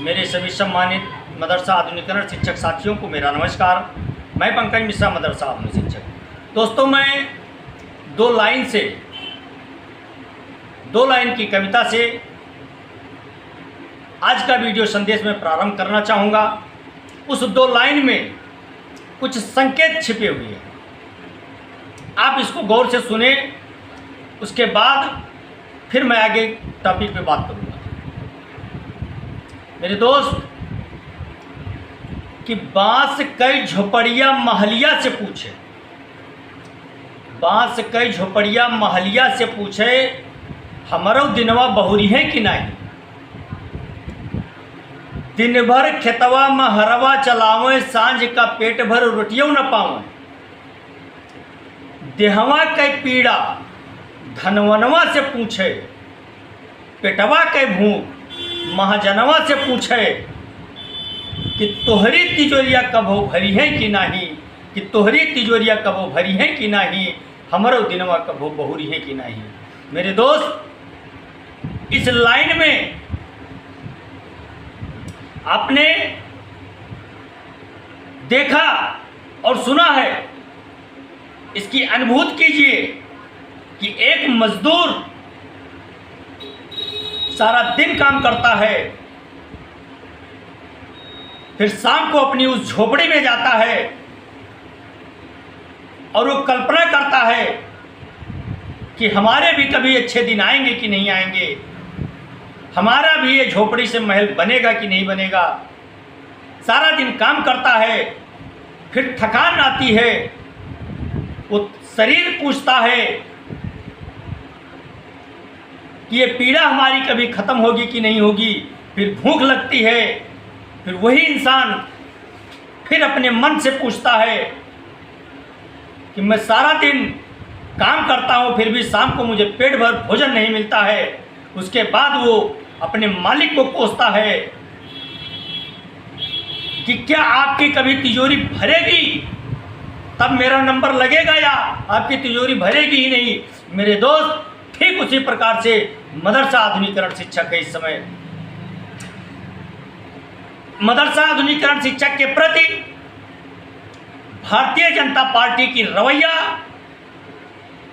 मेरे सभी सम्मानित मदरसा आधुनिकीकरण शिक्षक साथियों को मेरा नमस्कार। मैं पंकज मिश्रा, मदरसा आधुनिक शिक्षक। दोस्तों, मैं दो लाइन की कविता से आज का वीडियो संदेश में प्रारंभ करना चाहूँगा। उस दो लाइन में कुछ संकेत छिपे हुए हैं, आप इसको गौर से सुने, उसके बाद फिर मैं आगे टॉपिक पे बात करूँगा। मेरे दोस्त, कि बांस कई झोपड़िया महलिया से पूछे, बांस कई झोपड़िया महलिया से पूछे, हमारो दिनवा बहुरी है कि नहीं। दिन भर खेतवा में हरवा चलावे, सांझ का पेट भर रोटियों न पावे। देहवा कई पीड़ा धनवनवा से पूछे, पेटवा कई भूख महाजनवा से पूछे, कि तोहरी तिजोरिया कबो भरी है कि नहीं, कि तोहरी तिजोरिया कबो भरी है कि नहीं, हमारो दिनवा कबो बहुरी है कि नहीं। मेरे दोस्त, इस लाइन में आपने देखा और सुना है, इसकी अनुभूति कीजिए कि एक मजदूर सारा दिन काम करता है, फिर शाम को अपनी उस झोपड़ी में जाता है और वो कल्पना करता है कि हमारे भी कभी अच्छे दिन आएंगे कि नहीं आएंगे, हमारा भी ये झोपड़ी से महल बनेगा कि नहीं बनेगा। सारा दिन काम करता है, फिर थकान आती है, वो शरीर पूछता है कि ये पीड़ा हमारी कभी ख़त्म होगी कि नहीं होगी। फिर भूख लगती है, फिर वही इंसान फिर अपने मन से पूछता है कि मैं सारा दिन काम करता हूँ, फिर भी शाम को मुझे पेट भर भोजन नहीं मिलता है। उसके बाद वो अपने मालिक को कोसता है कि क्या आपकी कभी तिजोरी भरेगी, तब मेरा नंबर लगेगा, या आपकी तिजोरी भरेगी ही नहीं। मेरे दोस्त, ठीक उसी प्रकार से मदरसा आधुनिकीकरण शिक्षक है। इस समय मदरसा आधुनिकीकरण शिक्षक के प्रति भारतीय जनता पार्टी की रवैया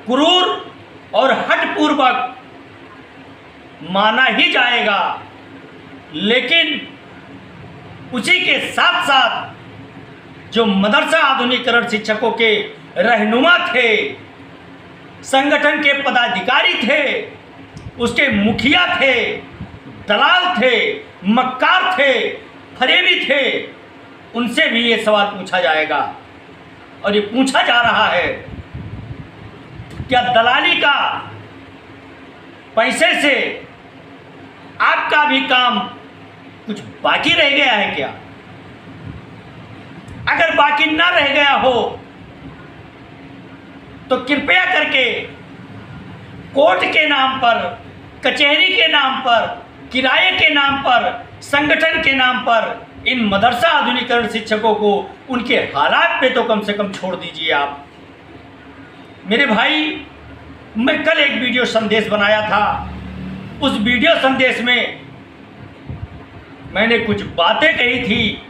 क्रूर और हठपूर्वक माना ही जाएगा, लेकिन उसी के साथ साथ जो मदरसा आधुनिकीकरण शिक्षकों के रहनुमा थे, संगठन के पदाधिकारी थे, उसके मुखिया थे, दलाल थे, मक्कार थे, फरेबी थे, उनसे भी ये सवाल पूछा जाएगा। और ये पूछा जा रहा है, क्या दलाली का पैसे से आपका भी काम कुछ बाकी रह गया है क्या? अगर बाकी ना रह गया हो तो कृपया करके कोर्ट के नाम पर, कचहरी के नाम पर, किराए के नाम पर, संगठन के नाम पर इन मदरसा आधुनिकीकरण शिक्षकों को उनके हालात पे तो कम से कम छोड़ दीजिए आप। मेरे भाई, मैं कल एक वीडियो संदेश बनाया था। उस वीडियो संदेश में मैंने कुछ बातें कही थी।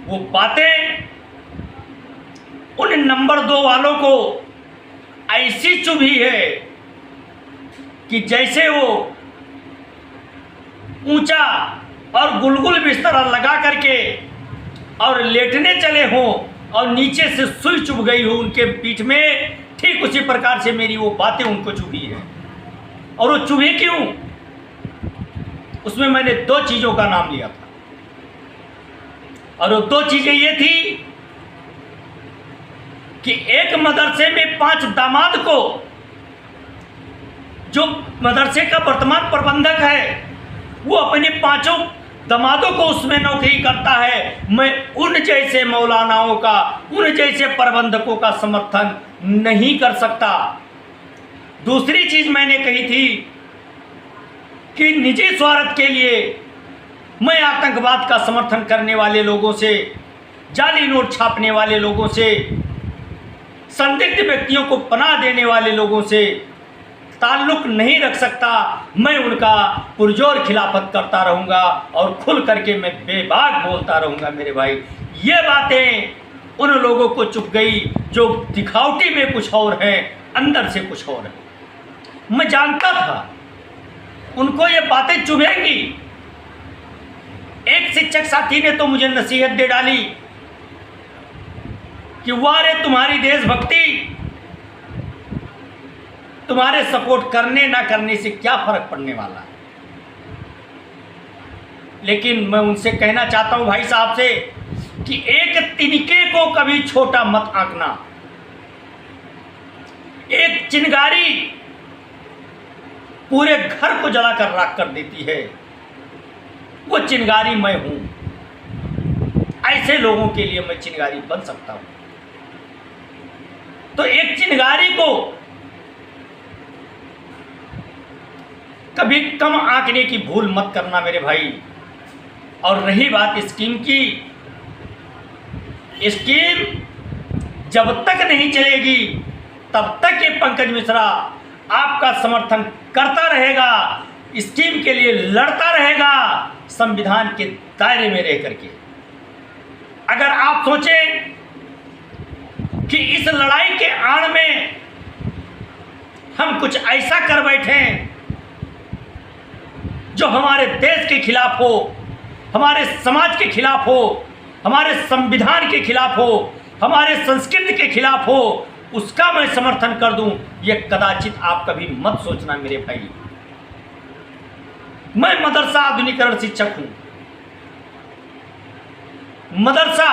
वो बातें उन नंबर 2 वालों को ऐसी चुभी है कि जैसे वो ऊंचा और गुलगुल बिस्तर लगा करके और लेटने चले हों और नीचे से सुई चुभ गई हो उनके पीठ में, ठीक उसी प्रकार से मेरी वो बातें उनको चुभी है। और वो चुभी क्यों? उसमें मैंने 2 चीज़ों का नाम लिया था, और वो 2 चीज़ें ये थी कि एक मदरसे में 5 दामाद को, जो मदरसे का वर्तमान प्रबंधक है, वो अपने 5 दामादों को उसमें नौकरी करता है। मैं उन जैसे मौलानाओं का, उन जैसे प्रबंधकों का समर्थन नहीं कर सकता। दूसरी चीज़ मैंने कही थी कि निजी स्वार्थ के लिए मैं आतंकवाद का समर्थन करने वाले लोगों से, जाली नोट छापने वाले लोगों से, संदिग्ध व्यक्तियों को पनाह देने वाले लोगों से ताल्लुक नहीं रख सकता, मैं उनका पुरजोर खिलाफत करता रहूँगा और खुल करके मैं बेबाक बोलता रहूँगा। मेरे भाई, ये बातें उन लोगों को चुभ गई जो दिखावटी में कुछ और है, अंदर से कुछ और है। मैं जानता था उनको ये बातें चुभेंगी। एक शिक्षक साथी ने तो मुझे नसीहत दे डाली कि वाह रे, तुम्हारी देशभक्ति तुम्हारे सपोर्ट करने ना करने से क्या फर्क पड़ने वाला है। लेकिन मैं उनसे कहना चाहता हूं भाई साहब से कि एक तिनके को कभी छोटा मत आंकना। एक चिंगारी पूरे घर को जलाकर राख कर देती है, वो चिंगारी मैं हूं। ऐसे लोगों के लिए मैं चिंगारी बन सकता हूं। तो एक चिंगारी को कभी कम आंकने की भूल मत करना मेरे भाई। और रही बात स्कीम की, स्कीम जब तक नहीं चलेगी तब तक ये पंकज मिश्रा आपका समर्थन करता रहेगा, स्कीम के लिए लड़ता रहेगा, संविधान के दायरे में रह करके। अगर आप सोचें कि इस लड़ाई के आड़ में हम कुछ ऐसा कर बैठे जो हमारे देश के खिलाफ हो, हमारे समाज के खिलाफ हो, हमारे संविधान के खिलाफ हो, हमारे संस्कृति के खिलाफ हो, उसका मैं समर्थन कर दूं, यह कदाचित आप कभी मत सोचना मेरे भाई। मैं मदरसा आधुनिकीकरण शिक्षक हूं। मदरसा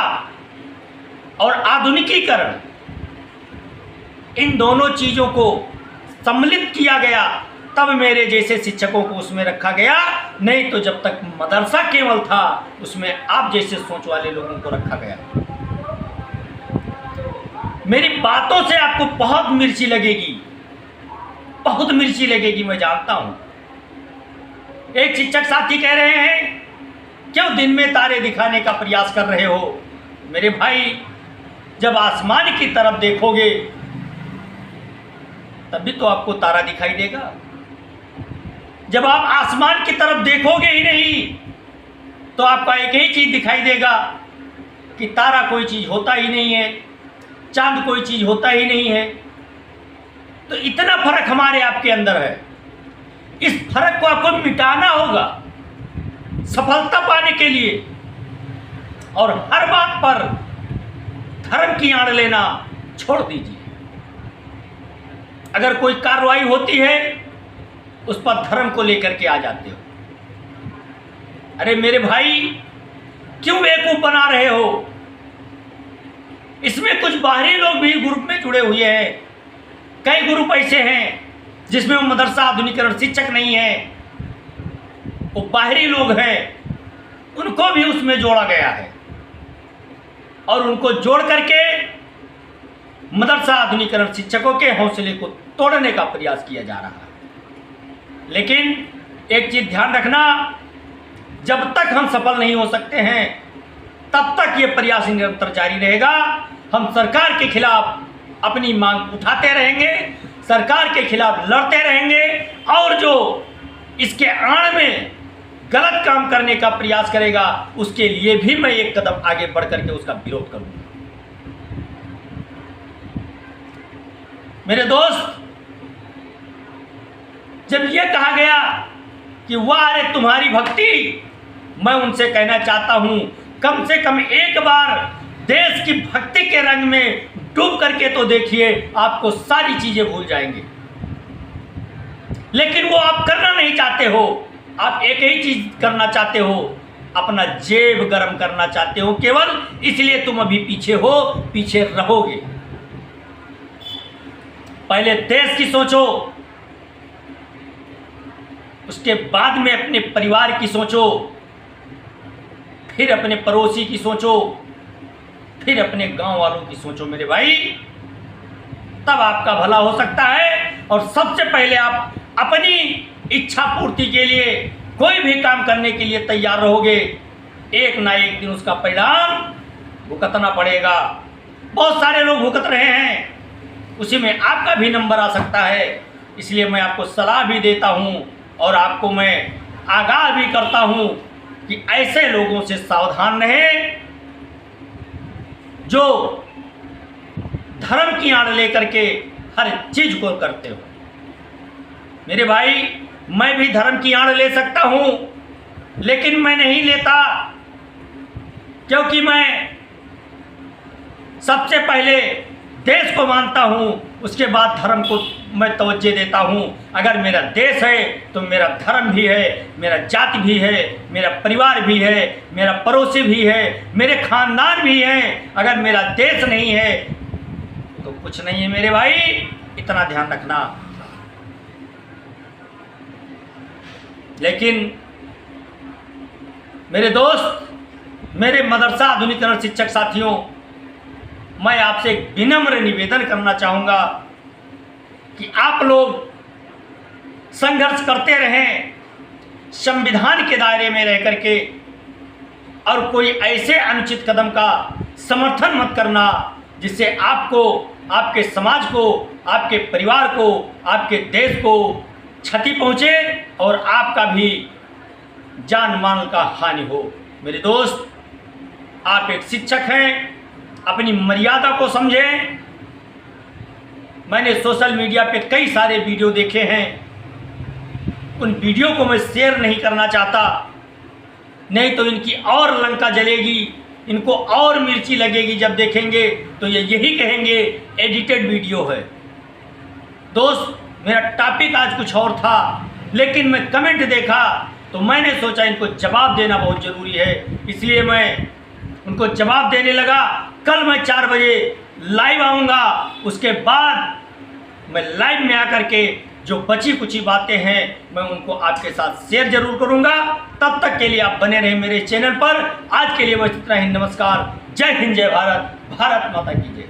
और आधुनिकीकरण, इन दोनों चीजों को सम्मिलित किया गया तब मेरे जैसे शिक्षकों को उसमें रखा गया, नहीं तो जब तक मदरसा केवल था उसमें आप जैसे सोच वाले लोगों को रखा गया। मेरी बातों से आपको बहुत मिर्ची लगेगी, बहुत मिर्ची लगेगी, मैं जानता हूं। एक शिक्षक साथी कह रहे हैं क्यों दिन में तारे दिखाने का प्रयास कर रहे हो। मेरे भाई, जब आसमान की तरफ देखोगे तभी तो आपको तारा दिखाई देगा। जब आप आसमान की तरफ देखोगे ही नहीं तो आपका एक ही चीज दिखाई देगा कि तारा कोई चीज होता ही नहीं है, चांद कोई चीज होता ही नहीं है। तो इतना फर्क हमारे आपके अंदर है। इस फर्क को आपको मिटाना होगा सफलता पाने के लिए। और हर बात पर धर्म की आड़ लेना छोड़ दीजिए। अगर कोई कार्रवाई होती है उस पर धर्म को लेकर के आ जाते हो। अरे मेरे भाई, क्यों बेवकूफ बना रहे हो। इसमें कुछ बाहरी लोग भी ग्रुप में जुड़े हुए हैं। कई ग्रुप ऐसे हैं जिसमें वो मदरसा आधुनिकीकरण शिक्षक नहीं है, वो बाहरी लोग हैं, उनको भी उसमें जोड़ा गया है और उनको जोड़ करके मदरसा आधुनिकीकरण शिक्षकों के हौसले को तोड़ने का प्रयास किया जा रहा है। लेकिन एक चीज ध्यान रखना, जब तक हम सफल नहीं हो सकते हैं तब तक ये प्रयास निरंतर जारी रहेगा। हम सरकार के खिलाफ अपनी मांग उठाते रहेंगे, सरकार के खिलाफ लड़ते रहेंगे, और जो इसके आड़ में गलत काम करने का प्रयास करेगा उसके लिए भी मैं एक कदम आगे बढ़ करके उसका विरोध करूंगा। मेरे दोस्त, जब यह कहा गया कि वाह रे तुम्हारी भक्ति, मैं उनसे कहना चाहता हूं कम से कम एक बार देश की भक्ति के रंग में डूब करके तो देखिए, आपको सारी चीजें भूल जाएंगे। लेकिन वो आप करना नहीं चाहते हो। आप एक ही चीज करना चाहते हो, अपना जेब गर्म करना चाहते हो केवल, इसलिए तुम अभी पीछे हो, पीछे रहोगे। पहले देश की सोचो, उसके बाद में अपने परिवार की सोचो, फिर अपने पड़ोसी की सोचो, फिर अपने गांव वालों की सोचो मेरे भाई। तब आपका भला हो सकता है। और सबसे पहले आप अपनी इच्छा पूर्ति के लिए कोई भी काम करने के लिए तैयार रहोगे, एक ना एक दिन उसका परिणाम भुगतना पड़ेगा। बहुत सारे लोग भुगत रहे हैं, उसी में आपका भी नंबर आ सकता है। इसलिए मैं आपको सलाह भी देता हूँ और आपको मैं आगाह भी करता हूँ कि ऐसे लोगों से सावधान रहें जो धर्म की आड़ लेकर के हर चीज को करते हो। मेरे भाई, मैं भी धर्म की आड़ ले सकता हूं, लेकिन मैं नहीं लेता, क्योंकि मैं सबसे पहले देश को मानता हूं, उसके बाद धर्म को मैं तवज्जो देता हूं। अगर मेरा देश है तो मेरा धर्म भी है, मेरा जाति भी है, मेरा परिवार भी है, मेरा पड़ोसी भी है, मेरे खानदान भी हैं। अगर मेरा देश नहीं है तो कुछ नहीं है मेरे भाई, इतना ध्यान रखना। लेकिन मेरे दोस्त, मेरे मदरसा आधुनिकीकरण शिक्षक साथियों, मैं आपसे एक विनम्र निवेदन करना चाहूँगा कि आप लोग संघर्ष करते रहें संविधान के दायरे में रह करके, और कोई ऐसे अनुचित कदम का समर्थन मत करना जिससे आपको, आपके समाज को, आपके परिवार को, आपके देश को क्षति पहुँचे और आपका भी जान माल का हानि हो। मेरे दोस्त, आप एक शिक्षक हैं, अपनी मर्यादा को समझें। मैंने सोशल मीडिया पे कई सारे वीडियो देखे हैं, उन वीडियो को मैं शेयर नहीं करना चाहता, नहीं तो इनकी और लंका जलेगी, इनको और मिर्ची लगेगी। जब देखेंगे तो ये यही कहेंगे एडिटेड वीडियो है। दोस्त, मेरा टॉपिक आज कुछ और था, लेकिन मैं कमेंट देखा तो मैंने सोचा इनको जवाब देना बहुत ज़रूरी है, इसलिए मैं उनको जवाब देने लगा। कल मैं 4 बजे लाइव आऊँगा, उसके बाद मैं लाइव में आकर के जो बची कुची बातें हैं मैं उनको आपके साथ शेयर जरूर करूँगा। तब तक के लिए आप बने रहें मेरे चैनल पर। आज के लिए बस इतना ही। नमस्कार, जय हिंद, जय भारत, भारत माता की जय।